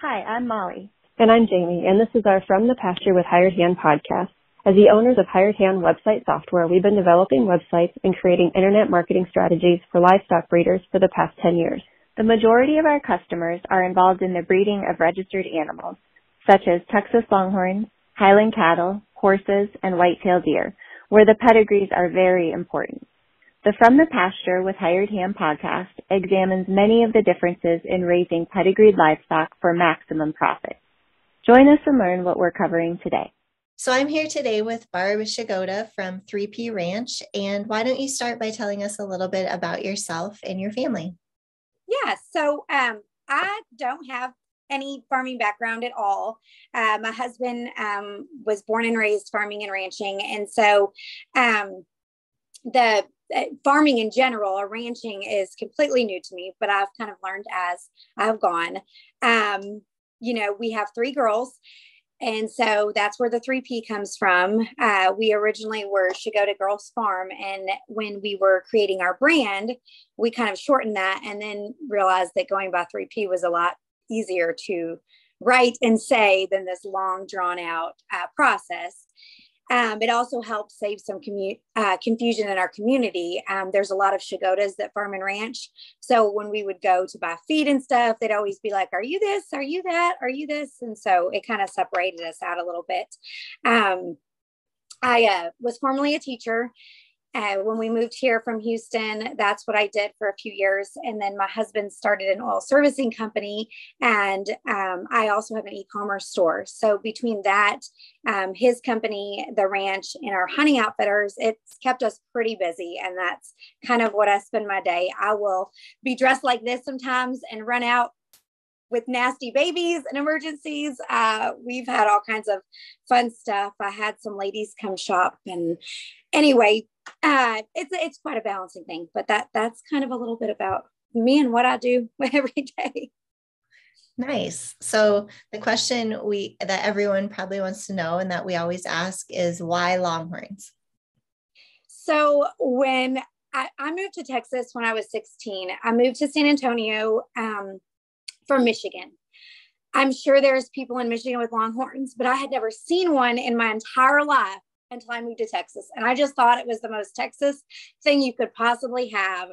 Hi, I'm Molly. And I'm Jamie, and this is our From the Pasture with Hired Hand podcast. As the owners of Hired Hand website software, we've been developing websites and creating internet marketing strategies for livestock breeders for the past 10 years. The majority of our customers are involved in the breeding of registered animals, such as Texas longhorns, Highland cattle, horses, and white-tailed deer, where the pedigrees are very important. The From the Pasture with Hired Hand podcast examines many of the differences in raising pedigreed livestock for maximum profit. Join us and learn what we're covering today. So I'm here today with Barb Pshigoda from 3P Ranch. And why don't you start by telling us a little bit about yourself and your family? Yeah, so I don't have any farming background at all. My husband was born and raised farming and ranching. And so the farming in general or ranching is completely new to me, but I've kind of learned as I've gone. We have 3 girls. And so that's where the 3P comes from. We originally were Pshigoda Girls Farm. And when we were creating our brand, we kind of shortened that and then realized that going by 3P was a lot easier to write and say than this long drawn out process. It also helps save some confusion in our community. There's a lot of Pshigodas that farm and ranch. So when we would go to buy feed and stuff, they'd always be like, are you this? Are you that? Are you this? And so it kind of separated us out a little bit. I was formerly a teacher. When we moved here from Houston, that's what I did for a few years. And then my husband started an oil servicing company. And I also have an e-commerce store. So between that, his company, the ranch, and our hunting outfitters, it's kept us pretty busy. And that's kind of what I spend my day. I will be dressed like this sometimes and run out with nasty babies and emergencies. We've had all kinds of fun stuff. I had some ladies come shop, and anyway, it's quite a balancing thing, but that's kind of a little bit about me and what I do every day. Nice. So the question that everyone probably wants to know and that we always ask is, why longhorns? So when I moved to Texas when I was 16, I moved to San Antonio from Michigan. I'm sure there's people in Michigan with longhorns, but I had never seen one in my entire life until I moved to Texas. And I just thought it was the most Texas thing you could possibly have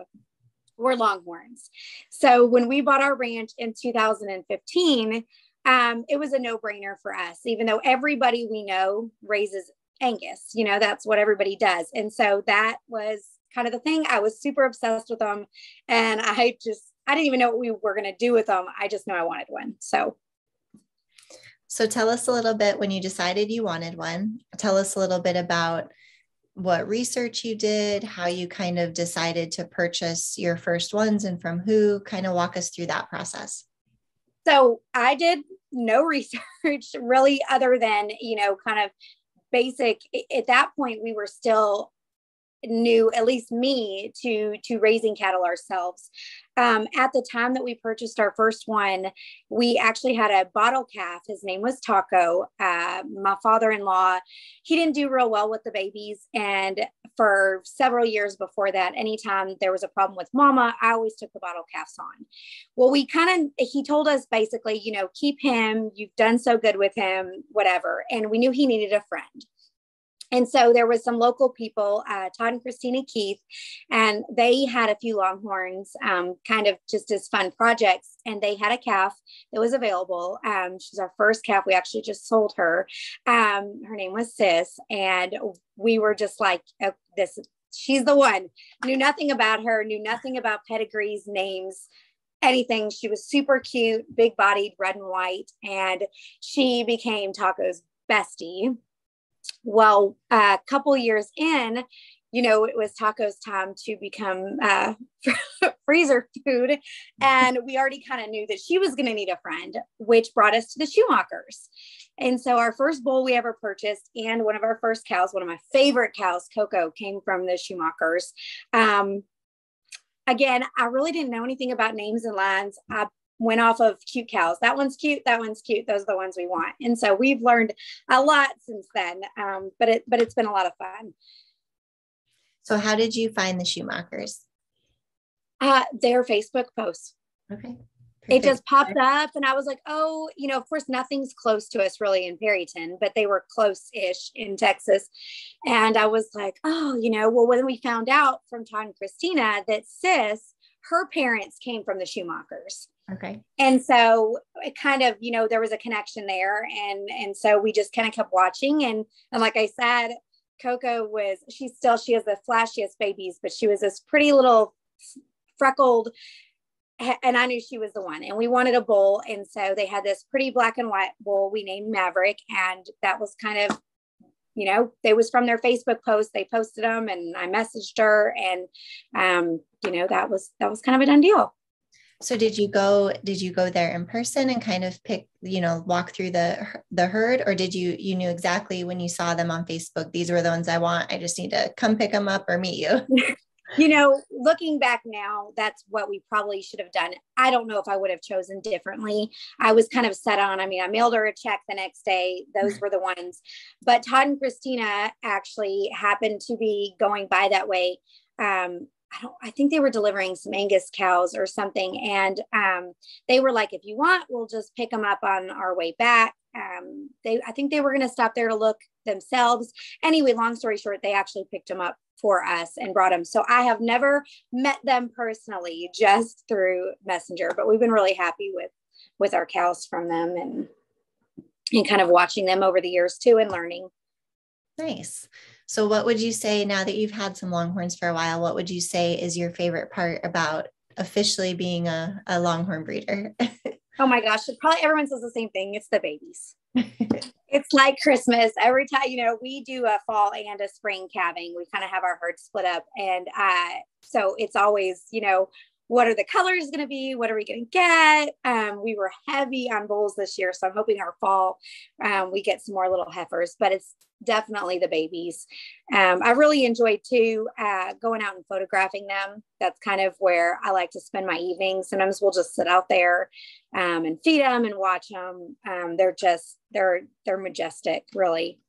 were longhorns. So when we bought our ranch in 2015, it was a no-brainer for us, even though everybody we know raises Angus, that's what everybody does. And so that was kind of the thing. I was super obsessed with them. And I didn't even know what we were going to do with them. I just know I wanted one. So tell us a little bit, when you decided you wanted one, tell us a little bit about what research you did, how you kind of decided to purchase your first ones and from who. Kind of walk us through that process. So I did no research really, other than, kind of basic. At that point, we were still new, at least me, to raising cattle ourselves. At the time that we purchased our first one, we actually had a bottle calf. His name was Taco. My father-in-law, he didn't do real well with the babies. And for several years before that, anytime there was a problem with mama, I always took the bottle calves on. Well, he told us basically, keep him, you've done so good with him, whatever. And we knew he needed a friend. And so there was some local people, Todd and Christina Keith, and they had a few longhorns, kind of just as fun projects. And they had a calf that was available. She's our first calf. We actually just sold her. Her name was Sis. And we were just like, oh, she's the one. Knew nothing about her, knew nothing about pedigrees, names, anything. She was super cute, big bodied, red and white. And she became Taco's bestie. Well, a couple years in, it was Taco's time to become freezer food. And we already kind of knew that she was going to need a friend, which brought us to the Schumachers. And so our first bull we ever purchased, and one of our first cows, one of my favorite cows, Coco, came from the Schumachers. Again, I really didn't know anything about names and lines. I went off of cute cows. That one's cute. That one's cute. Those are the ones we want. And so we've learned a lot since then. But it's been a lot of fun. So how did you find the Schumachers? Their Facebook posts. Okay. it just popped up, and I was like, oh, of course, nothing's close to us really in Perryton, but they were close-ish in Texas. And I was like, oh, well, when we found out from Todd and Christina that her parents came from the Schumachers. Okay. And so it kind of, there was a connection there. And so we just kind of kept watching. And like I said, Coco she has the flashiest babies, but she was this pretty little freckled, and I knew she was the one, and we wanted a bull. And so they had this pretty black and white bull we named Maverick. And that was kind of, they was from their Facebook post. They posted them, and I messaged her, and, that was kind of a done deal. So did you go there in person and kind of pick, walk through the herd, or did you knew exactly when you saw them on Facebook, these were the ones I want, I just need to come pick them up or meet you? Looking back now, that's what we probably should have done. I don't know if I would have chosen differently. I was kind of set on, I mailed her a check the next day. Those were the ones. But Todd and Christina actually happened to be going by that way. I think they were delivering some Angus cows or something. And they were like, if you want, we'll just pick them up on our way back. I think they were going to stop there to look themselves. Anyway, long story short, they actually picked them up for us and brought them. So I have never met them personally, just through Messenger, but we've been really happy with our cows from them, and kind of watching them over the years too, and learning. Nice. So what would you say, now that you've had some Longhorns for a while, what would you say is your favorite part about officially being a Longhorn breeder? Oh my gosh, probably everyone says the same thing. It's the babies. It's like Christmas. Every time, we do a fall and a spring calving. We kind of have our herd split up. And so it's always, what are the colors going to be? What are we going to get? We were heavy on bulls this year, so I'm hoping our fall we get some more little heifers, but it's definitely the babies. I really enjoyed too going out and photographing them. That's kind of where I like to spend my evenings. Sometimes we'll just sit out there and feed them and watch them. They're majestic, really.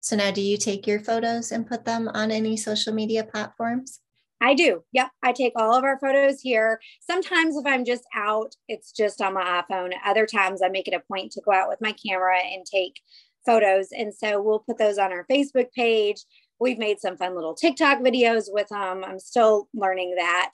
So now, do you take your photos and put them on any social media platforms? I do. Yep. I take all of our photos here. Sometimes if I'm just out, it's just on my iPhone. Other times I make it a point to go out with my camera and take photos. And so we'll put those on our Facebook page. We've made some fun little TikTok videos with them. I'm still learning that.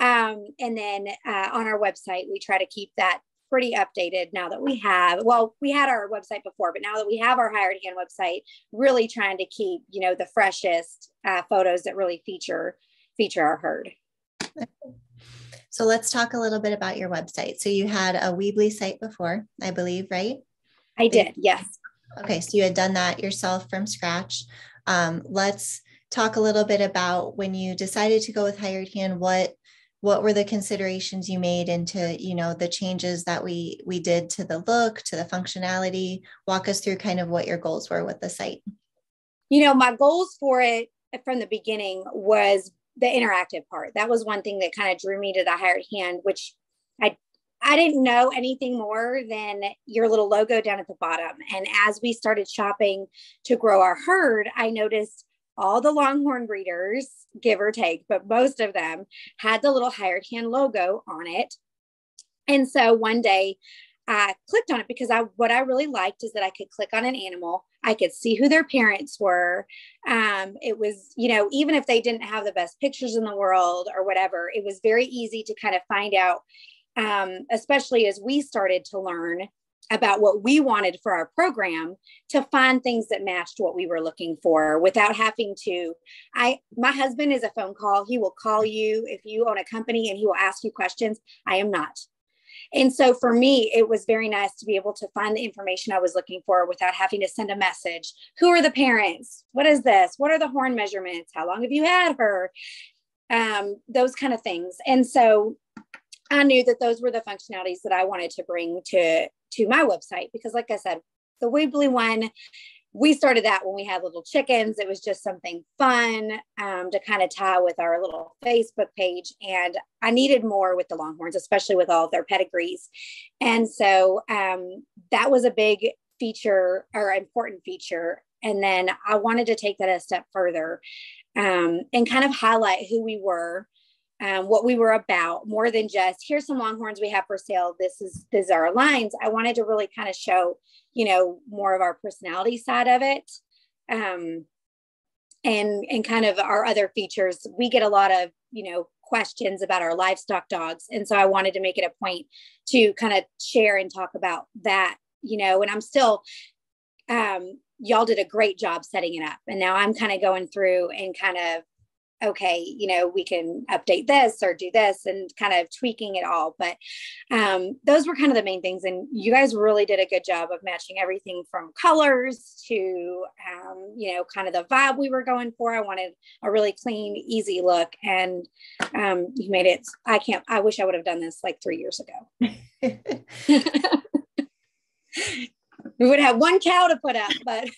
And then on our website, we try to keep that pretty updated now that we had our website before, but now that we have our Hired Hand website, really trying to keep, the freshest photos that really feature our herd. So let's talk a little bit about your website. So you had a Weebly site before, I believe, right? I did, yes. Okay, so you had done that yourself from scratch. Let's talk a little bit about when you decided to go with Hired Hand. What were the considerations you made into, the changes that we did to the look, to the functionality? Walk us through kind of what your goals were with the site. My goals for it from the beginning was the interactive part. That was one thing that kind of drew me to the Hired Hand, which I didn't know anything more than your little logo down at the bottom. And as we started shopping to grow our herd, I noticed all the Longhorn breeders, give or take, but most of them had the little Hired Hand logo on it. And so one day I clicked on it because what I really liked is that I could click on an animal. I could see who their parents were. It was, even if they didn't have the best pictures in the world or whatever, it was very easy to kind of find out, especially as we started to learn about what we wanted for our program, to find things that matched what we were looking for without having to. My husband is a phone call. He will call you if you own a company and he will ask you questions. I am not. And so for me, it was very nice to be able to find the information I was looking for without having to send a message. Who are the parents? What is this? What are the horn measurements? How long have you had her? Those kind of things. And so I knew that those were the functionalities that I wanted to bring to my website, because like I said, the Weebly one, we started that when we had little chickens. It was just something fun to kind of tie with our little Facebook page. And I needed more with the Longhorns, especially with all of their pedigrees. And so that was a big feature, or important feature. And then I wanted to take that a step further and kind of highlight who we were. what we were about, more than just here's some longhorns we have for sale. These are our lines. I wanted to really kind of show, more of our personality side of it. And kind of our other features. We get a lot of, questions about our livestock dogs. And so I wanted to make it a point to kind of share and talk about that, and I'm still, y'all did a great job setting it up. And now I'm kind of going through and kind of, okay, we can update this or do this and kind of tweaking it all. But those were kind of the main things. And you guys really did a good job of matching everything from colors to, kind of the vibe we were going for. I wanted a really clean, easy look. And you made it. I wish I would have done this like 3 years ago. We would have one cow to put up, but.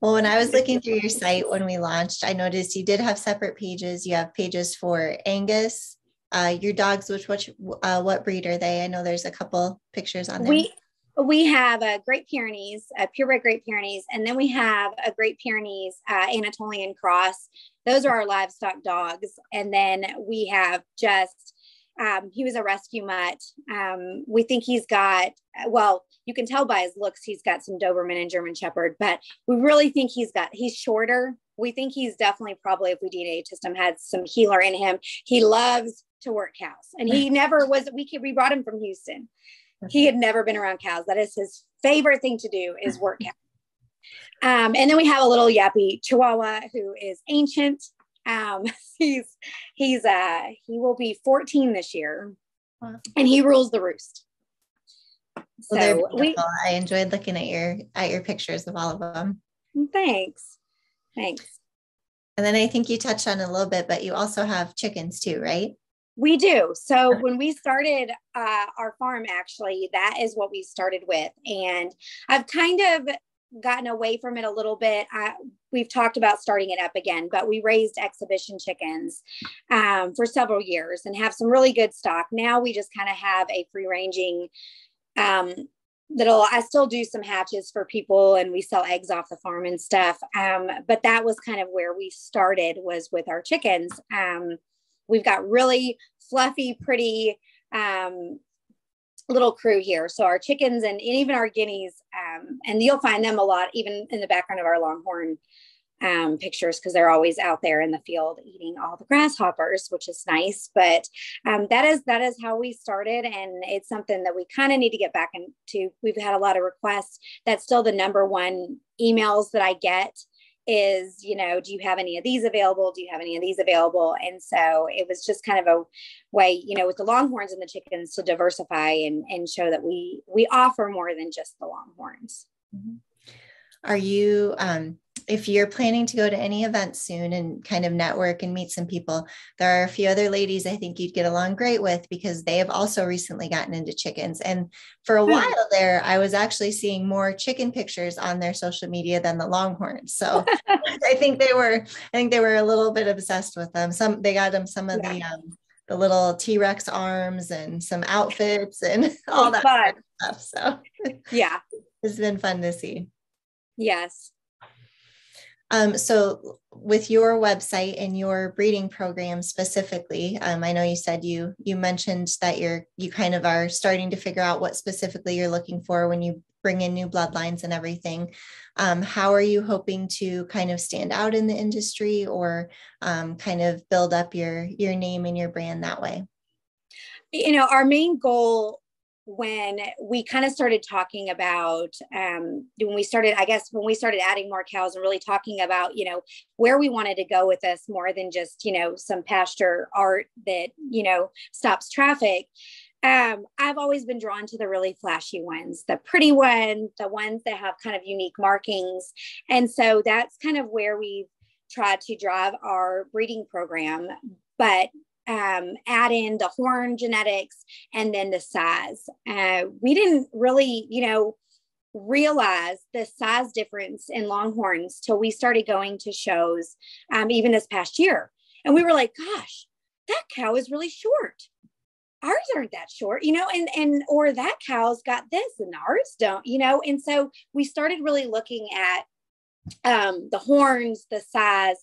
Well, when I was looking through your site when we launched, I noticed you did have separate pages. You have pages for Angus, your dogs, what breed are they? I know there's a couple pictures on there. We have a Great Pyrenees, a purebred Great Pyrenees, and then we have a Great Pyrenees Anatolian cross. Those are our livestock dogs. And then we have just, he was a rescue mutt. We think he's got, you can tell by his looks, he's got some Doberman and German Shepherd, but we really think he's shorter. We think he's definitely probably, if we DNA test him, had some healer in him. He loves to work cows, and he never was, we brought him from Houston. He had never been around cows. That is his favorite thing to do, is work cows. And then we have a little yappy Chihuahua who is ancient. He will be 14 this year. Wow. And he rules the roost. Well, I enjoyed looking at your pictures of all of them. Thanks. And then I think you touched on it a little bit, but you also have chickens too, right? We do. So when we started our farm, actually, that is what we started with. And I've kind of gotten away from it a little bit. We've talked about starting it up again, but we raised exhibition chickens for several years and have some really good stock. Now we just kind of have a free ranging I still do some hatches for people, and we sell eggs off the farm and stuff. But that was kind of where we started, was with our chickens. We've got really fluffy, pretty little crew here. So our chickens and even our guineas, and you'll find them a lot, even in the background of our longhorn pictures, because they're always out there in the field eating all the grasshoppers, which is nice. But that is how we started, and it's something that we kind of need to get back into. We've had a lot of requests. That's still the number one emails that I get is, do you have any of these available? Do you have any of these available? And so it was just kind of a way, with the longhorns and the chickens, to diversify and show that we offer more than just the longhorns. Mm-hmm. Are you, if you're planning to go to any event soon and kind of network and meet some people, there are a few other ladies I think you'd get along great with, because they have also recently gotten into chickens. And for a while there, I was actually seeing more chicken pictures on their social media than the longhorns. So I think they were a little bit obsessed with them. They got them some of the little T-Rex arms and some outfits and all that kind of stuff. So yeah, it's been fun to see. Yes. So with your website and your breeding program specifically, I know you said you mentioned that you kind of are starting to figure out what specifically you're looking for when you bring in new bloodlines and everything. How are you hoping to kind of stand out in the industry, or kind of build up your name and your brand that way? Our main goal, when we kind of started talking about, when we started adding more cows and really talking about, where we wanted to go with this, more than just, some pasture art that, stops traffic. I've always been drawn to the really flashy ones, the pretty ones, the ones that have kind of unique markings. And so that's kind of where we've tried to drive our breeding program, but add in the horn genetics and then the size. We didn't really, realize the size difference in longhorns till we started going to shows, even this past year. And we were like, gosh, that cow is really short. Ours aren't that short, or that cow's got this and ours don't, and so we started really looking at the horns, the size,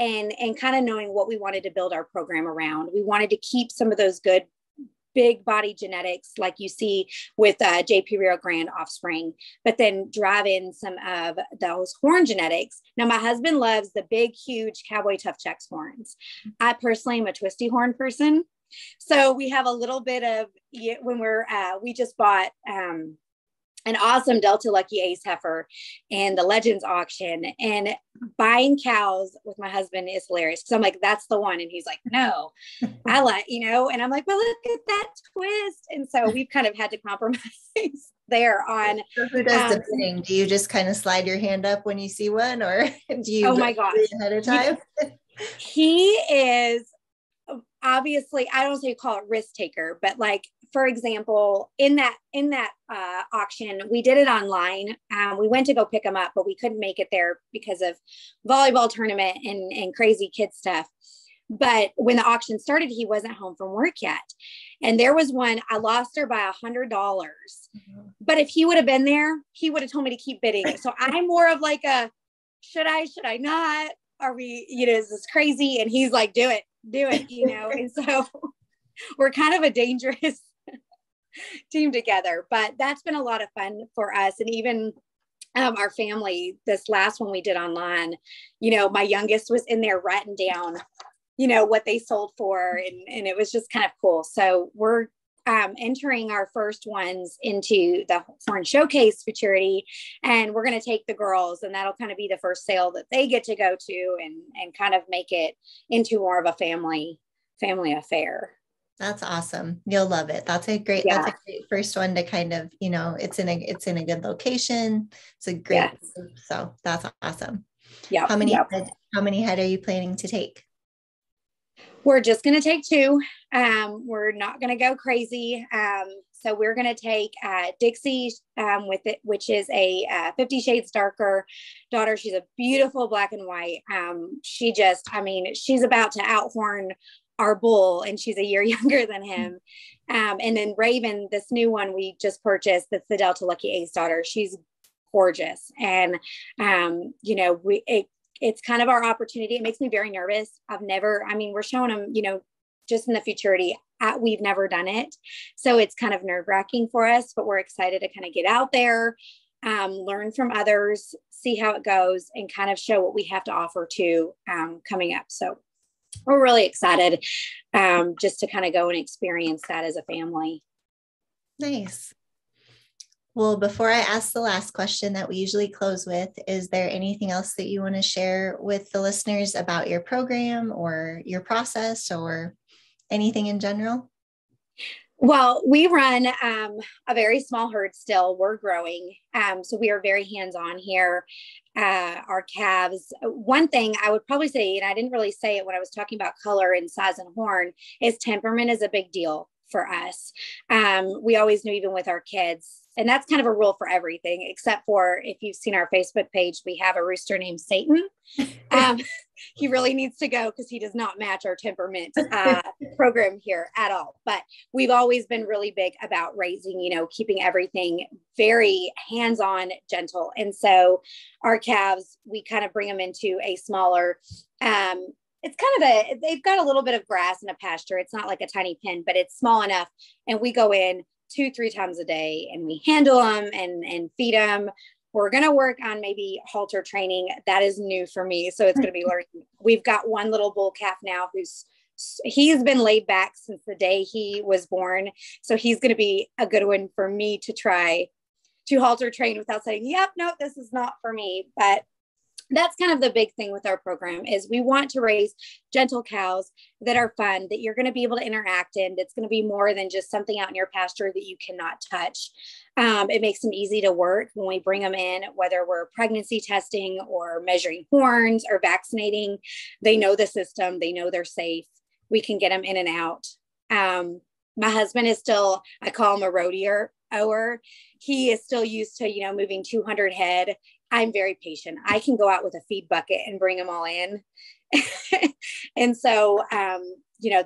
and kind of knowing what we wanted to build our program around. We wanted to keep some of those good big body genetics like you see with JP Rio Grande offspring, but then drive in some of those horn genetics. Now, my husband loves the big, huge cowboy tough checks horns. I personally am a twisty horn person. So we have a little bit of, when we just bought an awesome Delta Lucky Ace heifer in the Legends auction, and buying cows with my husband is hilarious. So I'm like, that's the one. And he's like, no, I like, and I'm like, well, look at that twist. And so we've kind of had to compromise there on. So who does the bidding? Do you just kind of slide your hand up when you see one, or do you? Oh my gosh. Ahead of time? He is obviously, I don't say call it risk taker, but like, for example, in that auction, we did it online. We went to go pick him up, but we couldn't make it there because of volleyball tournament and crazy kid stuff. But when the auction started, he wasn't home from work yet. And there was one, I lost her by $100. Mm-hmm. But if he would have been there, he would have told me to keep bidding. So I'm more of like should I not? Are we, is this crazy? And he's like, do it. And so we're kind of a dangerous team together, but that's been a lot of fun for us. And even our family, this last one we did online, my youngest was in there writing down, what they sold for. And it was just kind of cool. So we're entering our first ones into the Horn Showcase Futurity, and we're going to take the girls, and that'll kind of be the first sale that they get to go to and kind of make it into more of a family affair. That's awesome. You'll love it. That's a great first one to kind of, it's in a good location. It's a great, so that's awesome. Yeah. How many head are you planning to take? We're just going to take 2. We're not going to go crazy. So we're going to take Dixie with it, which is a 50 Shades Darker daughter. She's a beautiful black and white. She's about to outhorn our bull, and she's a year younger than him. And then Raven, this new one we just purchased, that's the Delta Lucky Ace daughter. She's gorgeous. And, it's kind of our opportunity. It makes me very nervous. We're showing them, just in the futurity, we've never done it. So it's kind of nerve wracking for us, but we're excited to kind of get out there, learn from others, see how it goes, and kind of show what we have to offer to coming up. So we're really excited just to kind of go and experience that as a family. Nice. Well, before I ask the last question that we usually close with, is there anything else that you want to share with the listeners about your program or your process or anything in general? Well, we run a very small herd still. We're growing. So we are very hands-on here. Our calves, one thing I would probably say, and I didn't really say it when I was talking about color and size and horn, is temperament is a big deal for us. We always knew, even with our kids, and that's kind of a rule for everything, except for if you've seen our Facebook page, we have a rooster named Satan. He really needs to go because he does not match our temperament program here at all. But we've always been really big about raising, keeping everything very hands-on, gentle. And so our calves, we kind of bring them into a smaller, it's kind of they've got a little bit of grass and a pasture. It's not like a tiny pen, but it's small enough. And we go in 2-3 times a day and we handle them and feed them. We're going to work on maybe halter training. That is new for me. So it's going to be learning. We've got one little bull calf now he's been laid back since the day he was born. So he's going to be a good one for me to try to halter train without saying, yep, no, this is not for me. But that's kind of the big thing with our program, is we want to raise gentle cows that are fun, that you're going to be able to interact in. It's going to be more than just something out in your pasture that you cannot touch. It makes them easy to work when we bring them in, whether we're pregnancy testing or measuring horns or vaccinating. They know the system. They know they're safe. We can get them in and out. My husband is still, I call him a rodeo-oer. He is still used to, moving 200 head. I'm very patient. I can go out with a feed bucket and bring them all in. And so,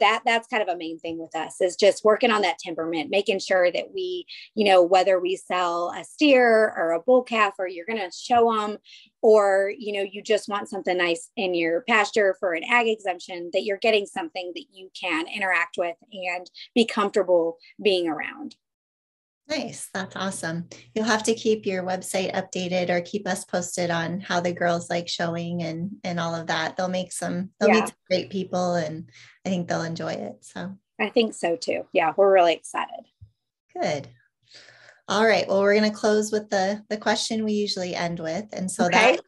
that's kind of a main thing with us, is just working on that temperament, making sure that we, whether we sell a steer or a bull calf, or you're going to show them, or, you just want something nice in your pasture for an ag exemption, that you're getting something that you can interact with and be comfortable being around. Nice. That's awesome. You'll have to keep your website updated, or keep us posted on how the girls like showing and all of that. They'll meet some great people, and I think they'll enjoy it. So I think so too. Yeah, we're really excited. Good. All right. Well, we're going to close with the question we usually end with. And so Okay.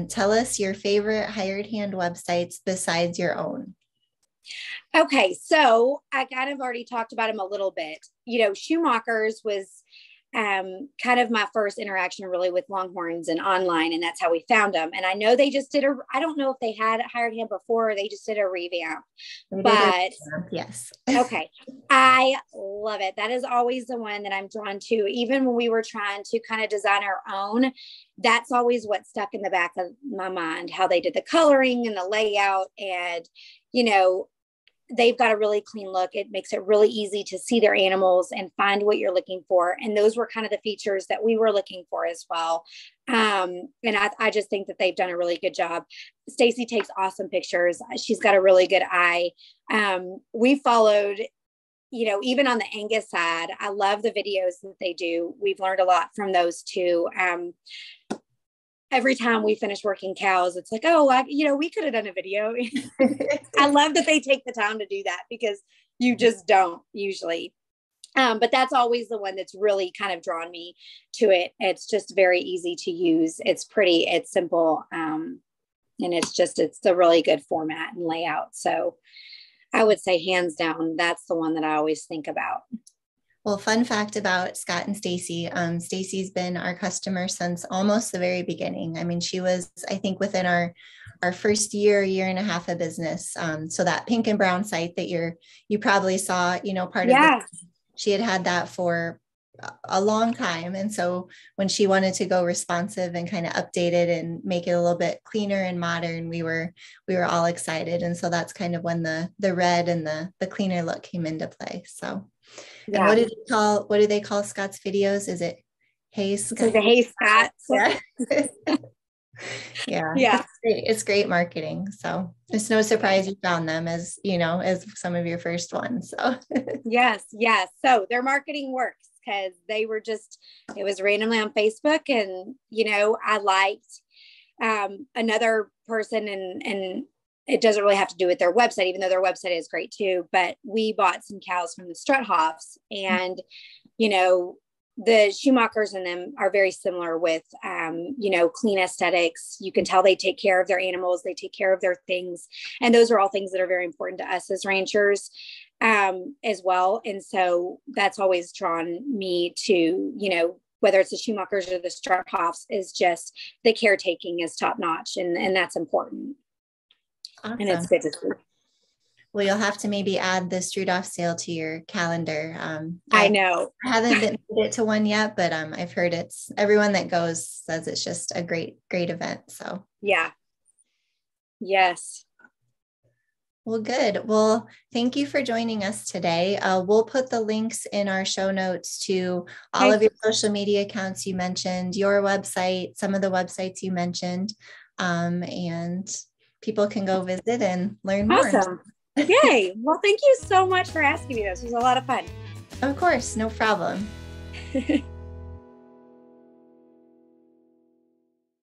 tell us your favorite hired hand websites besides your own. Okay, so I kind of already talked about him a little bit. Schumachers was kind of my first interaction really with longhorns and online, and that's how we found them. And I know they just did I don't know if they had hired him before, or they just did a revamp. Yes. Okay. I love it. That is always the one that I'm drawn to. Even when we were trying to kind of design our own, that's always what stuck in the back of my mind, how they did the coloring and the layout. And, they've got a really clean look. It makes it really easy to see their animals and find what you're looking for. And those were kind of the features that we were looking for as well. And I just think that they've done a really good job. Stacy takes awesome pictures. She's got a really good eye. We followed, even on the Angus side, I love the videos that they do. We've learned a lot from those two. Every time we finish working cows, it's like, we could have done a video. I love that they take the time to do that, because you just don't usually. But that's always the one that's really kind of drawn me to it. It's just very easy to use. It's pretty, it's simple. And it's a really good format and layout. So I would say hands down, that's the one that I always think about. Well, fun fact about Scott and Stacy. Stacy's been our customer since almost the very beginning. I mean, she was, I think, within our first year and a half of business. So that pink and brown site that you probably saw, part of she had that for a long time. And so when she wanted to go responsive and kind of update it and make it a little bit cleaner and modern, we were all excited. And so that's kind of when the red and the cleaner look came into play. So. And what do they call Scott's videos? Is it Hey Scott? The Hey Scott. Yeah. It's great marketing. So it's no surprise you found them as some of your first ones. So yes. So their marketing works, because they were it was randomly on Facebook, and I liked another person, and it doesn't really have to do with their website, even though their website is great too. But we bought some cows from the Struthoffs, and, the Schumachers and them are very similar with, clean aesthetics. You can tell they take care of their animals. They take care of their things. And those are all things that are very important to us as ranchers, as well. And so that's always drawn me to, whether it's the Schumachers or the Struthoffs, is just the caretaking is top notch. And that's important. Awesome. And it's good to see. Well, you'll have to maybe add the Struthoff sale to your calendar. I know. I haven't been to one yet, but I've heard everyone that goes says it's just a great event. So yeah. Yes. Well, good. Well, thank you for joining us today. We'll put the links in our show notes to all of your social media accounts you mentioned, your website, some of the websites you mentioned, and people can go visit and learn more. Awesome. Yay. Well, thank you so much for asking me this. It was a lot of fun. Of course. No problem.